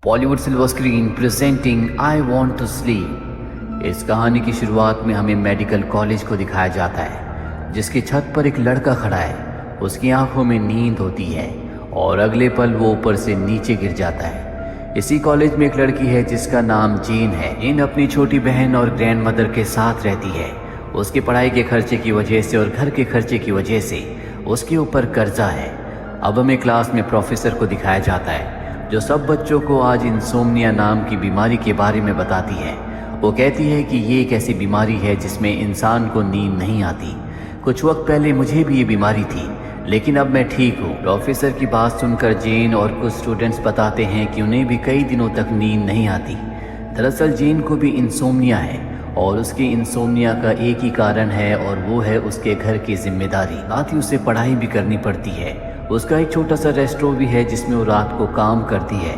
Bollywood silver screen presenting I want to sleep. इस कहानी की शुरुआत में हमें मेडिकल कॉलेज को दिखाया जाता है, जिसकी छत पर एक लड़का खड़ा है। उसकी आंखों में नींद होती है और अगले पल वो ऊपर से नीचे गिर जाता है। इसी कॉलेज में एक लड़की है जिसका नाम जेन है। जेन अपनी छोटी बहन और ग्रैंड मदर के साथ रहती है। उसकी पढ़ाई के खर्चे की वजह से और घर के खर्चे की वजह से उसके ऊपर कर्जा है। अब हमें क्लास में प्रोफेसर को दिखाया जाता है, जो सब बच्चों को आज इंसोम्निया नाम की बीमारी के बारे में बताती है। वो कहती है कि ये एक ऐसी बीमारी है जिसमें इंसान को नींद नहीं आती। कुछ वक्त पहले मुझे भी ये बीमारी थी, लेकिन अब मैं ठीक हूँ। प्रोफेसर की बात सुनकर जेन और कुछ स्टूडेंट्स बताते हैं कि उन्हें भी कई दिनों तक नींद नहीं आती। दरअसल जेन को भी इंसोम्निया है और उसकी इंसोम्निया का एक ही कारण है, और वो है उसके घर की जिम्मेदारी। साथ ही उसे पढ़ाई भी करनी पड़ती है। उसका एक छोटा सा रेस्टोरेंट भी है जिसमें वो रात को काम करती है।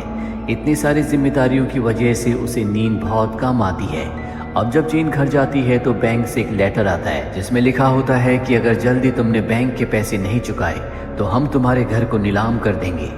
इतनी सारी जिम्मेदारियों की वजह से उसे नींद बहुत कम आती है। अब जब जेन घर जाती है तो बैंक से एक लेटर आता है, जिसमें लिखा होता है कि अगर जल्दी तुमने बैंक के पैसे नहीं चुकाए तो हम तुम्हारे घर को नीलाम कर देंगे।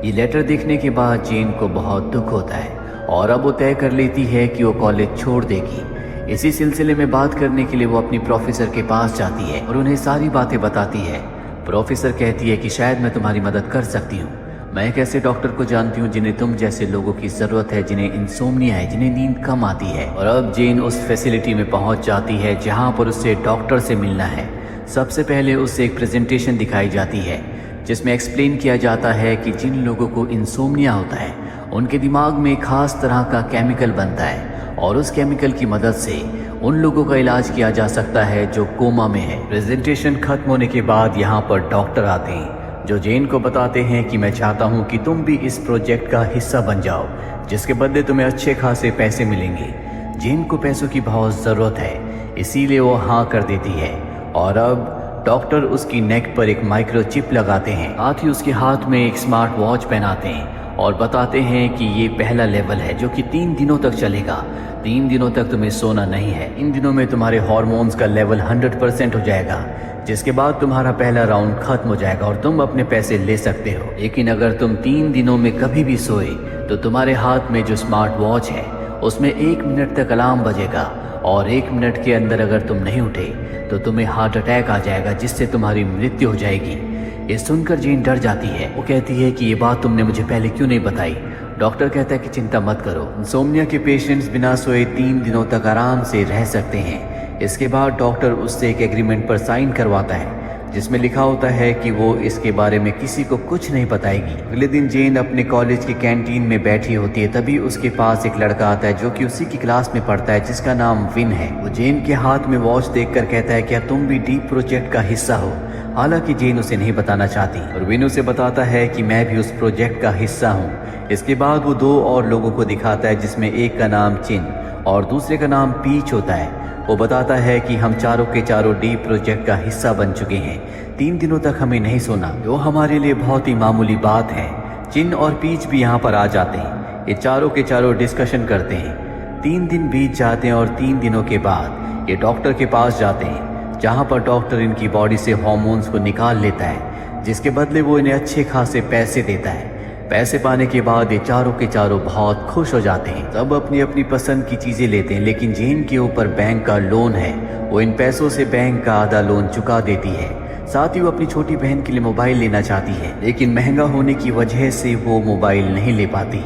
ये लेटर देखने के बाद जेन को बहुत दुख होता है और अब वो तय कर लेती है कि वो कॉलेज छोड़ देगी। इसी सिलसिले में बात करने के लिए वो अपनी प्रोफेसर के पास जाती है और उन्हें सारी बातें बताती है। प्रोफेसर कहती है कि शायद मैं तुम्हारी मदद कर सकती हूँ। मैं एक ऐसे डॉक्टर को जानती हूँ जिन्हें तुम जैसे लोगों की ज़रूरत है, जिन्हें इंसोम्निया है, जिन्हें नींद कम आती है। और अब जेन उस फैसिलिटी में पहुँच जाती है जहाँ पर उसे डॉक्टर से मिलना है। सबसे पहले उसे एक प्रेजेंटेशन दिखाई जाती है, जिसमें एक्सप्लेन किया जाता है कि जिन लोगों को इंसोम्निया होता है उनके दिमाग में खास तरह का केमिकल बनता है, और उस केमिकल की मदद से उन लोगों का इलाज किया जा सकता है जो कोमा में है। प्रेजेंटेशन खत्म होने के बाद यहाँ पर डॉक्टर आते हैं, जो जेन को बताते हैं कि मैं चाहता हूँ कि तुम भी इस प्रोजेक्ट का हिस्सा बन जाओ, जिसके बदले तुम्हें अच्छे खासे पैसे मिलेंगे। जेन को पैसों की बहुत ज़रूरत है, इसीलिए वो हाँ कर देती है। और अब डॉक्टर उसकी नेक पर एक माइक्रोचिप लगाते हैं, साथ ही उसके हाथ में एक स्मार्ट वॉच पहनाते हैं और बताते हैं कि ये पहला लेवल है जो कि 3 दिनों तक चलेगा। 3 दिनों तक तुम्हें सोना नहीं है। इन दिनों में तुम्हारे हार्मोन्स का लेवल 100% हो जाएगा, जिसके बाद तुम्हारा पहला राउंड खत्म हो जाएगा और तुम अपने पैसे ले सकते हो। लेकिन अगर तुम 3 दिनों में कभी भी सोए तो तुम्हारे हाथ में जो स्मार्ट वॉच है उसमें 1 मिनट तक अलार्म बजेगा, और 1 मिनट के अंदर अगर तुम नहीं उठे तो तुम्हें हार्ट अटैक आ जाएगा, जिससे तुम्हारी मृत्यु हो जाएगी। ये सुनकर जेन डर जाती है। वो कहती है कि ये बात तुमने मुझे पहले क्यों नहीं बताई। डॉक्टर कहता है कि चिंता मत करो, इंसोम्निया के पेशेंट्स बिना सोए 3 दिनों तक आराम से रह सकते हैं। इसके बाद डॉक्टर उससे एक एग्रीमेंट पर साइन करवाता है, जिसमें लिखा होता है कि वो इसके बारे में किसी को कुछ नहीं बताएगी। अगले दिन जेन अपने कॉलेज की कैंटीन में बैठी होती है, तभी उसके पास एक लड़का आता है जो कि उसी की क्लास में पढ़ता है, जिसका नाम विन है। वो जेन के हाथ में वॉच देखकर कहता है, क्या तुम भी डीप प्रोजेक्ट का हिस्सा हो? हालांकि जेन उसे नहीं बताना चाहती, और विन उसे बताता है कि मैं भी उस प्रोजेक्ट का हिस्सा हूँ। इसके बाद वो 2 और लोगों को दिखाता है, जिसमें एक का नाम चिन और दूसरे का नाम पीच होता है। वो बताता है कि हम चारों के चारों डीप प्रोजेक्ट का हिस्सा बन चुके हैं। 3 दिनों तक हमें नहीं सोना, जो हमारे लिए बहुत ही मामूली बात है। चिन और पीच भी यहाँ पर आ जाते हैं। ये चारों के चारों डिस्कशन करते हैं। 3 दिन बीत जाते हैं और 3 दिनों के बाद ये डॉक्टर के पास जाते हैं, जहाँ पर डॉक्टर इनकी बॉडी से हार्मोन्स को निकाल लेता है, जिसके बदले वो इन्हें अच्छे खासे पैसे देता है। पैसे पाने के बाद ये चारों के चारों बहुत खुश हो जाते हैं। सब अपनी अपनी पसंद की चीज़ें लेते हैं, लेकिन जेन के ऊपर बैंक का लोन है। वो इन पैसों से बैंक का आधा लोन चुका देती है। साथ ही वो अपनी छोटी बहन के लिए मोबाइल लेना चाहती है, लेकिन महंगा होने की वजह से वो मोबाइल नहीं ले पाती।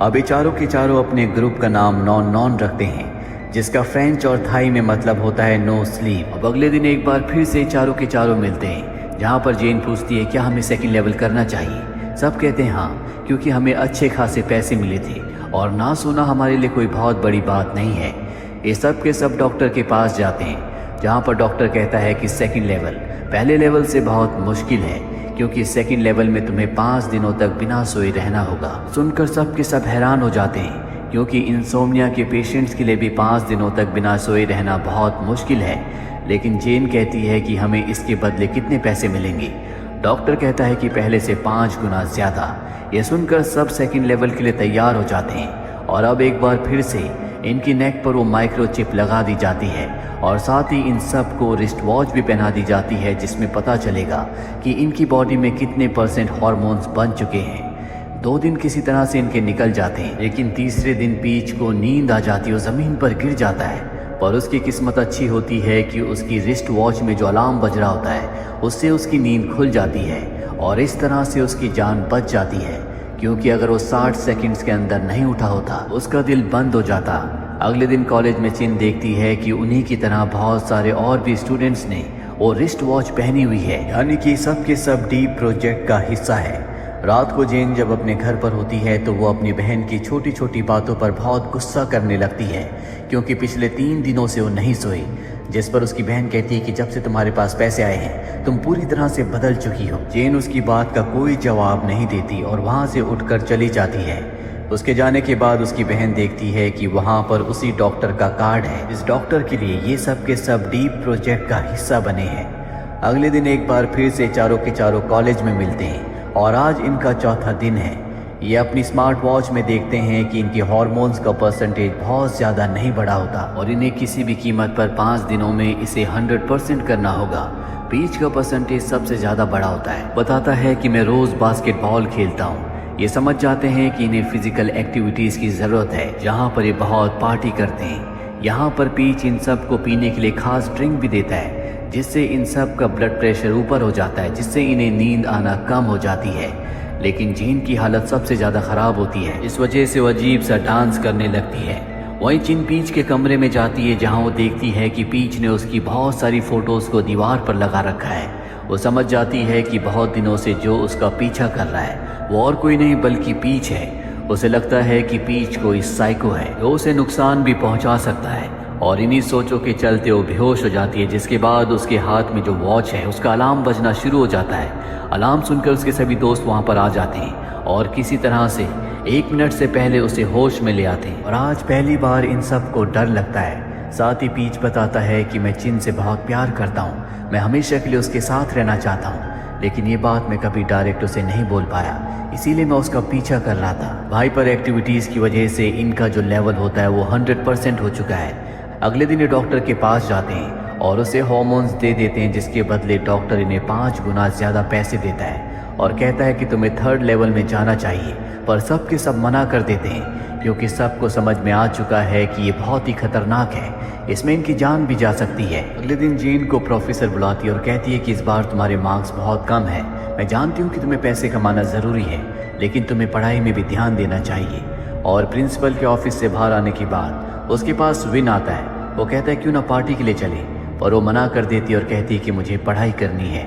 अब ये चारों के चारों अपने ग्रुप का नाम नॉन नॉन रखते हैं, जिसका फ्रेंच और थाई में मतलब होता है नो स्लीप। अब अगले दिन एक बार फिर से चारों के चारों मिलते हैं, जहाँ पर जेन पूछती है क्या हमें सेकंड लेवल करना चाहिए। सब कहते हैं हाँ, क्योंकि हमें अच्छे खासे पैसे मिले थे और ना सोना हमारे लिए कोई बहुत बड़ी बात नहीं है। ये सब के सब डॉक्टर के पास जाते हैं, जहाँ पर डॉक्टर कहता है कि सेकंड लेवल पहले लेवल से बहुत मुश्किल है, क्योंकि सेकंड लेवल में तुम्हें 5 दिनों तक बिना सोए रहना होगा। सुनकर सब के सब हैरान हो जाते हैं, क्योंकि इंसोम्निया के पेशेंट्स के लिए भी 5 दिनों तक बिना सोए रहना बहुत मुश्किल है। लेकिन जेन कहती है कि हमें इसके बदले कितने पैसे मिलेंगे। डॉक्टर कहता है कि पहले से 5 गुना ज़्यादा। ये सुनकर सब सेकंड लेवल के लिए तैयार हो जाते हैं, और अब एक बार फिर से इनकी नेक पर वो माइक्रोचिप लगा दी जाती है, और साथ ही इन सब को रिस्ट वॉच भी पहना दी जाती है, जिसमें पता चलेगा कि इनकी बॉडी में कितने % हार्मोन्स बन चुके हैं। 2 दिन किसी तरह से इनके निकल जाते हैं, लेकिन तीसरे दिन पीच को नींद आ जाती है और ज़मीन पर गिर जाता है। पर उसकी किस्मत अच्छी होती है कि उसकी रिस्ट वॉच में जो अलार्म बज रहा होता है उससे उसकी नींद खुल जाती है और इस तरह से उसकी जान बच जाती है, क्योंकि अगर वो 60 सेकंड्स के अंदर नहीं उठा होता उसका दिल बंद हो जाता। अगले दिन कॉलेज में चिन देखती है कि उन्हीं की तरह बहुत सारे और भी स्टूडेंट्स ने वो रिस्ट वॉच पहनी हुई है, यानी कि सब के सब डीप प्रोजेक्ट का हिस्सा है। रात को जेन जब अपने घर पर होती है तो वो अपनी बहन की छोटी छोटी बातों पर बहुत गुस्सा करने लगती है, क्योंकि पिछले 3 दिनों से वो नहीं सोई। जिस पर उसकी बहन कहती है कि जब से तुम्हारे पास पैसे आए हैं तुम पूरी तरह से बदल चुकी हो। जेन उसकी बात का कोई जवाब नहीं देती और वहाँ से उठकर चली जाती है। उसके जाने के बाद उसकी बहन देखती है कि वहाँ पर उसी डॉक्टर का कार्ड है। इस डॉक्टर के लिए ये सब के सब डीप प्रोजेक्ट का हिस्सा बने हैं। अगले दिन एक बार फिर से चारों के चारों कॉलेज में मिलते हैं और आज इनका चौथा दिन है। ये अपनी स्मार्ट वॉच में देखते हैं कि इनके हार्मोन्स का परसेंटेज बहुत ज़्यादा नहीं बढ़ा होता और इन्हें किसी भी कीमत पर 5 दिनों में इसे 100% करना होगा। पीच का परसेंटेज सबसे ज़्यादा बड़ा होता है। बताता है कि मैं रोज़ बास्केटबॉल खेलता हूँ। ये समझ जाते हैं कि इन्हें फिजिकल एक्टिविटीज़ की ज़रूरत है, जहाँ पर ये बहुत पार्टी करते हैं। यहाँ पर पीच इन सब को पीने के लिए खास ड्रिंक भी देता है, जिससे इन सब का ब्लड प्रेशर ऊपर हो जाता है, जिससे इन्हें नींद आना कम हो जाती है। लेकिन जीन की हालत सबसे ज़्यादा ख़राब होती है, इस वजह से वो अजीब सा डांस करने लगती है। वहीं चिन पीच के कमरे में जाती है, जहां वो देखती है कि पीच ने उसकी बहुत सारी फ़ोटोज़ को दीवार पर लगा रखा है। वो समझ जाती है कि बहुत दिनों से जो उसका पीछा कर रहा है वो और कोई नहीं बल्कि पीच है। उसे लगता है कि पीच कोई साइको है जो उसे नुकसान भी पहुंचा सकता है और इन्हीं सोचों के चलते वो बेहोश हो जाती है। जिसके बाद उसके हाथ में जो वॉच है उसका अलार्म बजना शुरू हो जाता है। अलार्म सुनकर उसके सभी दोस्त वहां पर आ जाते हैं और किसी तरह से 1 मिनट से पहले उसे होश में ले आते हैं। और आज पहली बार इन सब को डर लगता है। साथ ही पीच बताता है कि मैं चिन से बहुत प्यार करता हूँ, मैं हमेशा के लिए उसके साथ रहना चाहता हूँ, लेकिन ये बात मैं कभी डायरेक्ट उसे नहीं बोल पाया, इसीलिए मैं उसका पीछा कर रहा था। हाइपर एक्टिविटीज़ की वजह से इनका जो लेवल होता है वो 100% हो चुका है। अगले दिन ये डॉक्टर के पास जाते हैं और उसे हार्मोन्स दे देते हैं, जिसके बदले डॉक्टर इन्हें 5 गुना ज़्यादा पैसे देता है और कहता है कि तुम्हें 3rd लेवल में जाना चाहिए। पर सब के सब मना कर देते हैं, क्योंकि सबको समझ में आ चुका है कि ये बहुत ही खतरनाक है, इसमें इनकी जान भी जा सकती है। अगले दिन जीन को प्रोफेसर बुलाती है और कहती है कि इस बार तुम्हारे मार्क्स बहुत कम है। मैं जानती हूँ कि तुम्हें पैसे कमाना ज़रूरी है, लेकिन तुम्हें पढ़ाई में भी ध्यान देना चाहिए। और प्रिंसिपल के ऑफिस से बाहर आने के बाद उसके पास विन आता है। वो कहता है क्यों ना पार्टी के लिए चले, पर वो मना कर देती है और कहती है कि मुझे पढ़ाई करनी है।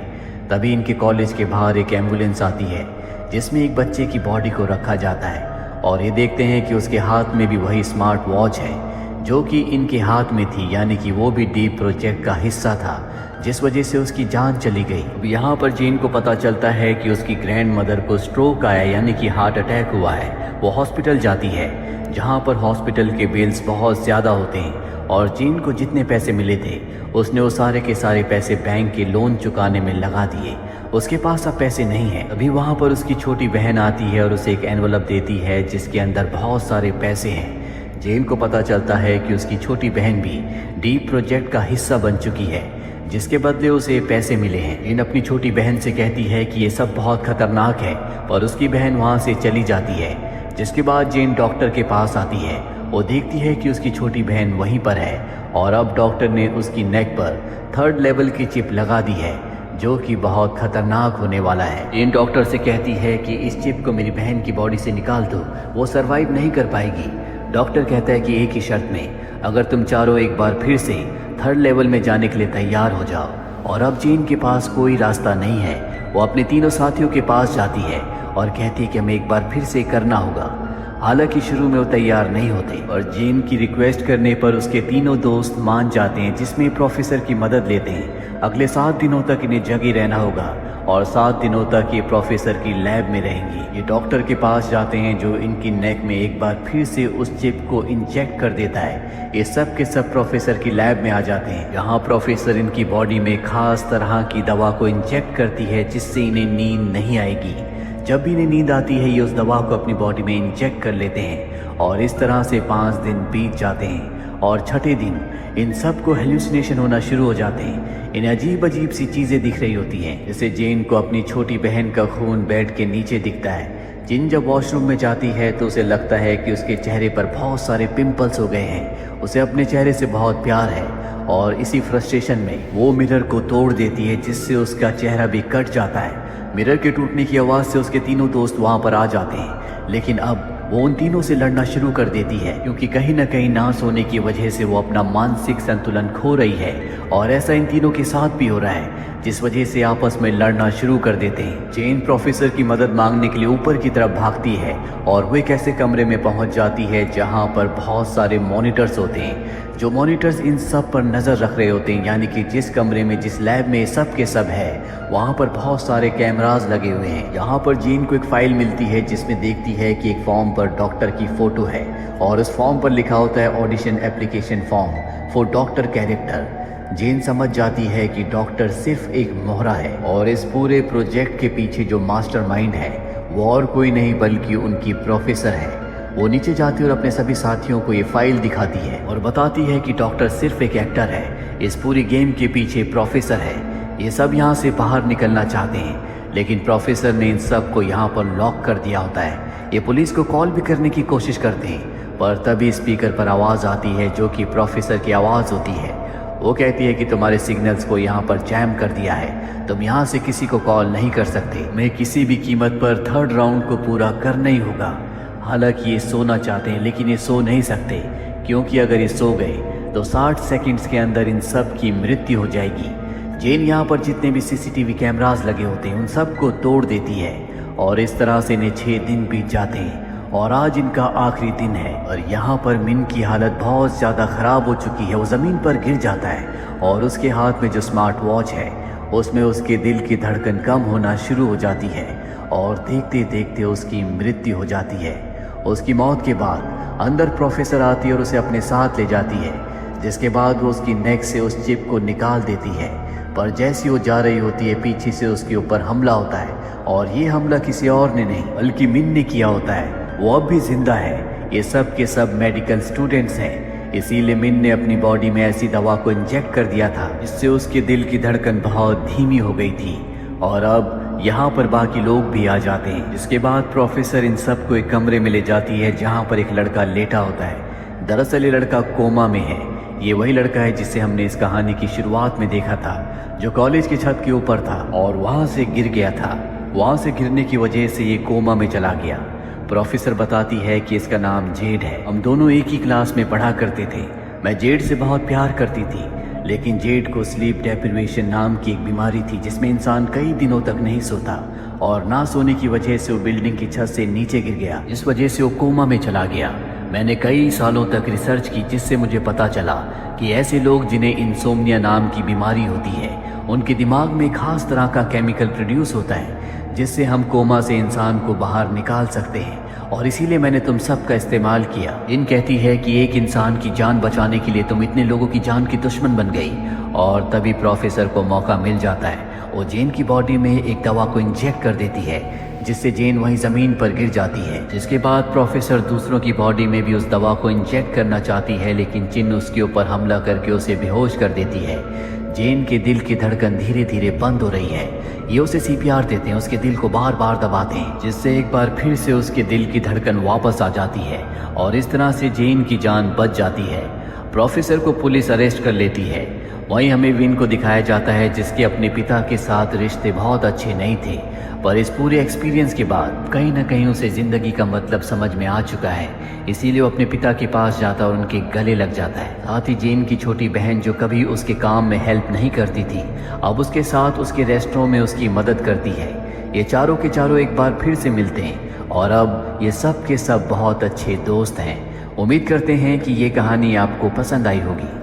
तभी इनके कॉलेज के बाहर एक एम्बुलेंस आती है जिसमें एक बच्चे की बॉडी को रखा जाता है और ये देखते हैं कि उसके हाथ में भी वही स्मार्ट वॉच है जो कि इनके हाथ में थी, यानी कि वो भी डीप प्रोजेक्ट का हिस्सा था, जिस वजह से उसकी जान चली गई। अब यहाँ पर जीन को पता चलता है कि उसकी ग्रैंड मदर को स्ट्रोक आया, यानी कि हार्ट अटैक हुआ है। वो हॉस्पिटल जाती है, जहाँ पर हॉस्पिटल के बिल्स बहुत ज़्यादा होते हैं और जीन को जितने पैसे मिले थे उसने वो सारे के सारे पैसे बैंक के लोन चुकाने में लगा दिए। उसके पास अब पैसे नहीं है। अभी वहाँ पर उसकी छोटी बहन आती है और उसे एक एनवलप देती है जिसके अंदर बहुत सारे पैसे हैं। जेन को पता चलता है कि उसकी छोटी बहन भी डीप प्रोजेक्ट का हिस्सा बन चुकी है, जिसके बदले उसे पैसे मिले हैं। जेन अपनी छोटी बहन से कहती है कि ये सब बहुत खतरनाक है, पर उसकी बहन वहाँ से चली जाती है। जिसके बाद जेन डॉक्टर के पास आती है। वो देखती है कि उसकी छोटी बहन वहीं पर है और अब डॉक्टर ने उसकी नेक पर 3rd लेवल की चिप लगा दी है, जो कि बहुत खतरनाक होने वाला है। जेन डॉक्टर से कहती है कि इस चिप को मेरी बहन की बॉडी से निकाल दो, वो सरवाइव नहीं कर पाएगी। डॉक्टर कहता है कि एक ही शर्त में, अगर तुम चारों एक बार फिर से 3rd लेवल में जाने के लिए तैयार हो जाओ। और अब जेन के पास कोई रास्ता नहीं है। वो अपने तीनों साथियों के पास जाती है और कहती है कि हमें एक बार फिर से करना होगा। हालांकि शुरू में वो तैयार नहीं होते और जेन की रिक्वेस्ट करने पर उसके तीनों दोस्त मान जाते हैं, जिसमें प्रोफेसर की मदद लेते हैं। अगले 7 दिनों तक इन्हें जगे रहना होगा और 7 दिनों तक ये प्रोफेसर की लैब में रहेंगी। ये डॉक्टर के पास जाते हैं जो इनकी नेक में एक बार फिर से उस चिप को इंजेक्ट कर देता है। ये सब के सब प्रोफेसर की लैब में आ जाते हैं। यहाँ प्रोफेसर इनकी बॉडी में खास तरह की दवा को इंजेक्ट करती है, जिससे इन्हें नींद नहीं आएगी। जब भी इन्हें नींद आती है ये उस दवा को अपनी बॉडी में इंजेक्ट कर लेते हैं और इस तरह से 5 दिन बीत जाते हैं और छठे दिन इन सब को हेल्यूसिनेशन होना शुरू हो जाते हैं। इन्हें अजीब अजीब सी चीज़ें दिख रही होती हैं, जैसे जेन को अपनी छोटी बहन का खून बेड के नीचे दिखता है, जिन जब वॉशरूम में जाती है तो उसे लगता है कि उसके चेहरे पर बहुत सारे पिंपल्स हो गए हैं। उसे अपने चेहरे से बहुत प्यार है और इसी फ्रस्ट्रेशन में वो मिरर को तोड़ देती है, जिससे उसका चेहरा भी कट जाता है। मिरर के टूटने की आवाज़ से उसके तीनों दोस्त वहाँ पर आ जाते हैं, लेकिन अब वो उन तीनों से लड़ना शुरू कर देती है, क्योंकि कहीं ना कहीं ना सोने की वजह से वो अपना मानसिक संतुलन खो रही है। और ऐसा इन तीनों के साथ भी हो रहा है, जिस वजह से आपस में लड़ना शुरू कर देते हैं। जेन प्रोफेसर की मदद मांगने के लिए ऊपर की तरफ भागती है और वो एक ऐसे कमरे में पहुंच जाती है जहां पर बहुत सारे मॉनिटर्स होते हैं, जो मॉनिटर्स इन सब पर नज़र रख रहे होते हैं। यानी कि जिस कमरे में, जिस लैब में सब के सब है, वहाँ पर बहुत सारे कैमरास लगे हुए हैं। यहाँ पर जेन को एक फाइल मिलती है जिसमें देखती है कि एक फॉर्म पर डॉक्टर की फ़ोटो है और उस फॉर्म पर लिखा होता है audition application form for doctor character. जेन समझ जाती है कि डॉक्टर सिर्फ एक मोहरा है और इस पूरे प्रोजेक्ट के पीछे जो मास्टरमाइंड है वो और कोई नहीं बल्कि उनकी प्रोफेसर है। वो नीचे जाती है और अपने सभी साथियों को ये फाइल दिखाती है और बताती है कि डॉक्टर सिर्फ एक एक्टर है, इस पूरी गेम के पीछे प्रोफेसर है। ये सब यहाँ से बाहर निकलना चाहते हैं, लेकिन प्रोफेसर ने इन सब को यहाँ पर लॉक कर दिया होता है। ये पुलिस को कॉल भी करने की कोशिश करते हैं, पर तभी स्पीकर पर आवाज़ आती है जो कि प्रोफेसर की आवाज़ होती है। वो कहती है कि तुम्हारे सिग्नल्स को यहाँ पर जैम कर दिया है, तुम यहाँ से किसी को कॉल नहीं कर सकते। मैं किसी भी कीमत पर थर्ड राउंड को पूरा करना ही होगा। हालांकि ये सोना चाहते हैं, लेकिन ये सो नहीं सकते, क्योंकि अगर ये सो गए तो 60 सेकंड्स के अंदर इन सब की मृत्यु हो जाएगी। जेन यहाँ पर जितने भी सीसीटीवी कैमरास लगे होते हैं उन सब को तोड़ देती है और इस तरह से इन्हें 6 दिन बीत जाते हैं और आज इनका आखिरी दिन है। और यहाँ पर मिन की हालत बहुत ज़्यादा ख़राब हो चुकी है। वो ज़मीन पर गिर जाता है और उसके हाथ में जो स्मार्ट वॉच है उसमें उसके दिल की धड़कन कम होना शुरू हो जाती है और देखते देखते उसकी मृत्यु हो जाती है। उसकी मौत के बाद अंदर प्रोफेसर आती है और उसे अपने साथ ले जाती है, जिसके बाद वो उसकी नेक से उस चिप को निकाल देती है। पर जैसी वो जा रही होती है पीछे से उसके ऊपर हमला होता है और ये हमला किसी और ने नहीं बल्कि मिन ने किया होता है। वो अब भी जिंदा है। ये सब के सब मेडिकल स्टूडेंट्स हैं, इसीलिए मिन ने अपनी बॉडी में ऐसी दवा को इंजेक्ट कर दिया था जिससे उसके दिल की धड़कन बहुत धीमी हो गई थी। और अब यहाँ पर बाकी लोग भी आ जाते हैं, जिसके बाद प्रोफेसर इन सब को एक कमरे में ले जाती है जहाँ पर एक लड़का लेटा होता है। दरअसल ये लड़का कोमा में है। ये वही लड़का है जिसे हमने इस कहानी की शुरुआत में देखा था, जो कॉलेज की छत के ऊपर था और वहाँ से गिर गया था। वहाँ से गिरने की वजह से ये कोमा में चला गया। प्रोफेसर बताती है कि इसका नाम जेड है। हम दोनों एक ही क्लास में पढ़ा करते थे। मैं जेड से बहुत प्यार करती थी, लेकिन जेड को स्लीप डेप्रिवेशन नाम की एक बीमारी थी जिसमें इंसान कई दिनों तक नहीं सोता और ना सोने की वजह से वो बिल्डिंग की छत से नीचे गिर गया। इस वजह से वो कोमा में चला गया। मैंने कई सालों तक रिसर्च की, जिससे मुझे पता चला कि ऐसे लोग जिन्हें इंसोम्निया नाम की बीमारी होती है उनके दिमाग में खास तरह का केमिकल प्रोड्यूस होता है जिससे हम कोमा से इंसान को बाहर निकाल सकते हैं। और इसीलिए मैंने तुम सब का इस्तेमाल किया। इन कहती है कि एक इंसान की जान बचाने के लिए तुम इतने लोगों की जान की दुश्मन बन गई। और तभी प्रोफेसर को मौका मिल जाता है। वो जेन की बॉडी में एक दवा को इंजेक्ट कर देती है जिससे जेन वहीं ज़मीन पर गिर जाती है। जिसके बाद प्रोफेसर दूसरों की बॉडी में भी उस दवा को इंजेक्ट करना चाहती है, लेकिन चिन उसके ऊपर हमला करके उसे बेहोश कर देती है। जेन के दिल की धड़कन धीरे धीरे बंद हो रही है। ये उसे सीपीआर देते हैं, उसके दिल को बार बार दबाते हैं, जिससे एक बार फिर से उसके दिल की धड़कन वापस आ जाती है और इस तरह से जेन की जान बच जाती है। प्रोफेसर को पुलिस अरेस्ट कर लेती है। वहीं हमें विन को दिखाया जाता है जिसके अपने पिता के साथ रिश्ते बहुत अच्छे नहीं थे, पर इस पूरे एक्सपीरियंस के बाद कहीं ना कहीं उसे ज़िंदगी का मतलब समझ में आ चुका है। इसीलिए वो अपने पिता के पास जाता और उनके गले लग जाता है। साथ ही जेन की छोटी बहन जो कभी उसके काम में हेल्प नहीं करती थी, अब उसके साथ उसके रेस्टोरेंट में उसकी मदद करती है। ये चारों के चारों एक बार फिर से मिलते हैं और अब ये सब के सब बहुत अच्छे दोस्त हैं। उम्मीद करते हैं कि ये कहानी आपको पसंद आई होगी।